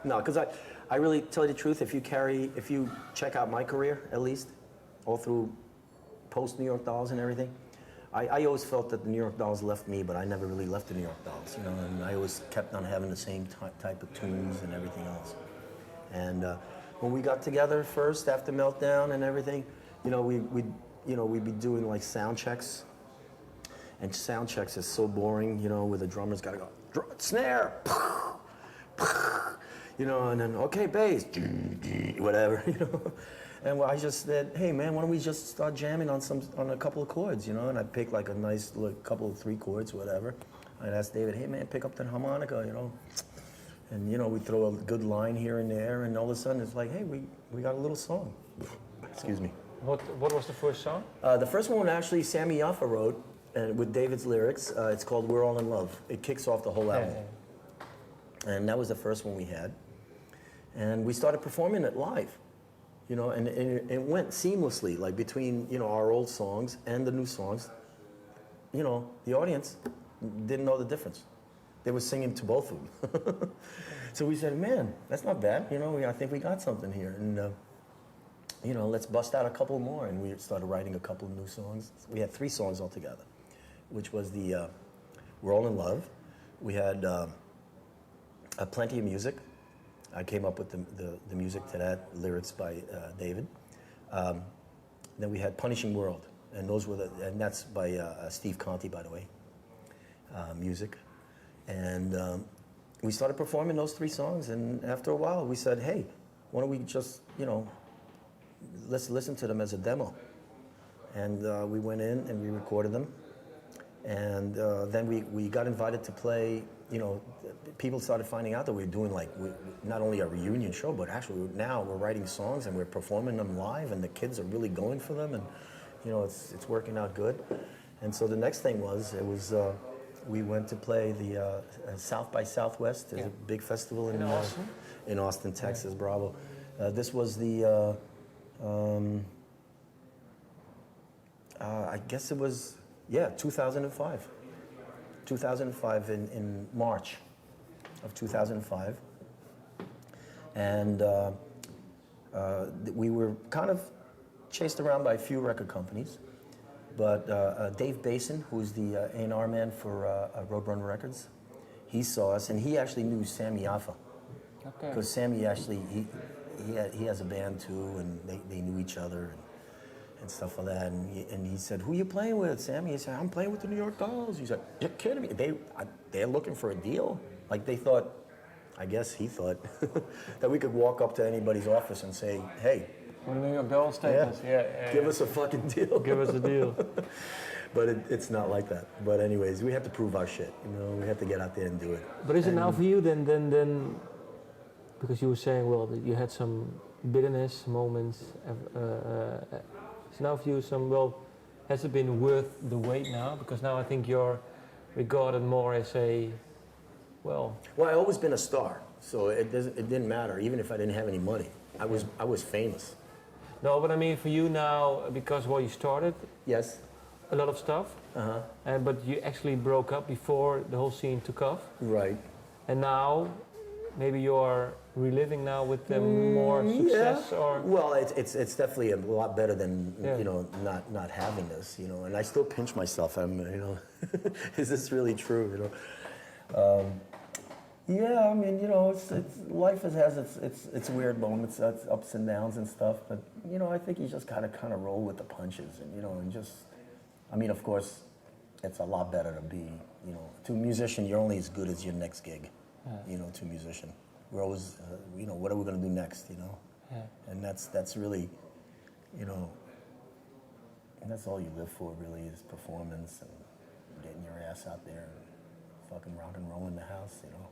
No, because I really tell you the truth. If you check out my career, at least, all through post New York Dolls and everything, I always felt that the New York Dolls left me, but I never really left the New York Dolls, you know. And I always kept on having the same type of tunes and everything else. And when we got together first after Meltdown and everything, you know, we'd be doing like sound checks. And sound checks is so boring, you know, where the drummer's got to go snare, you know, and then okay bass, whatever, you know. And I just said, hey man, why don't we just start jamming on a couple of chords, you know? And I'd pick like a nice couple of 3 chords, whatever. I'd ask David, hey man, pick up the harmonica, you know. And you know, we throw a good line here and there, and all of a sudden it's like, hey, we got a little song. Excuse me. What was the first song? The first one actually Sammy Yaffa wrote, and with David's lyrics. It's called We're All in Love. It kicks off the whole album. And that was the first one we had. And we started performing it live, you know, and it went seamlessly, like between, you know, our old songs and the new songs. You know, the audience didn't know the difference. They were singing to both of them. So we said, man, that's not bad, you know, I think we got something here. And, you know, let's bust out a couple more. And we started writing a couple of new songs. We had 3 songs altogether, which was the We're All in Love. We had Plenty of Music. I came up with the music to that, lyrics by David. Then we had Punishing World, and that's by Steve Conti, by the way, music. And we started performing those 3 songs, and after a while we said, hey, why don't we just, you know, let's listen to them as a demo. And we went in and we recorded them. And then we got invited to play, you know, people started finding out that we were doing like, not only a reunion show, but actually now we're writing songs and we're performing them live, and the kids are really going for them, and, you know, it's working out good. And so the next thing was, we went to play the South by Southwest. There's a big festival in Austin, Texas, Bravo. This was the, I guess it was, 2005. 2005 in March of 2005. And we were kind of chased around by a few record companies. But Dave Basin, who's the A&R man for Roadrunner Records, he saw us, and he actually knew Sammy Yaffa. Okay. Because Sammy actually, he has a band too, and they knew each other and stuff like that. And he said, who are you playing with, Sammy? He said, I'm playing with the New York Dolls. He said, you're kidding me? They're looking for a deal? Like they thought, I guess he thought, that we could walk up to anybody's office and say, hey, when the New York Dolls take us, give us a fucking deal. Give us a deal. But it's not like that. But anyways, we have to prove our shit. You know, we have to get out there and do it. But is it now for you then? Because you were saying, well, that you had some bitterness moments. Is now for you has it been worth the wait now? Because now I think you're regarded more as a, well, I've always been a star, so it didn't matter. Even if I didn't have any money, I was famous. No, but I mean for you now, because you started. Yes. A lot of stuff. But you actually broke up before the whole scene took off. Right. And now, maybe you're reliving now with more success, or. Well, it's definitely a lot better than you know not having this, you know. And I still pinch myself. I'm you know, is this really true? You know. Yeah, I mean, you know, life has its weird moments, its ups and downs and stuff. But you know, I think you just gotta kind of roll with the punches, and you know, and just, I mean, of course, it's a lot better to be, you know, to a musician, you're only as good as your next gig. You know, to a musician, we're always, you know, what are we gonna do next? You know, and that's really, you know, and that's all you live for, really, is performance and getting your ass out there and fucking rock and roll in the house, you know.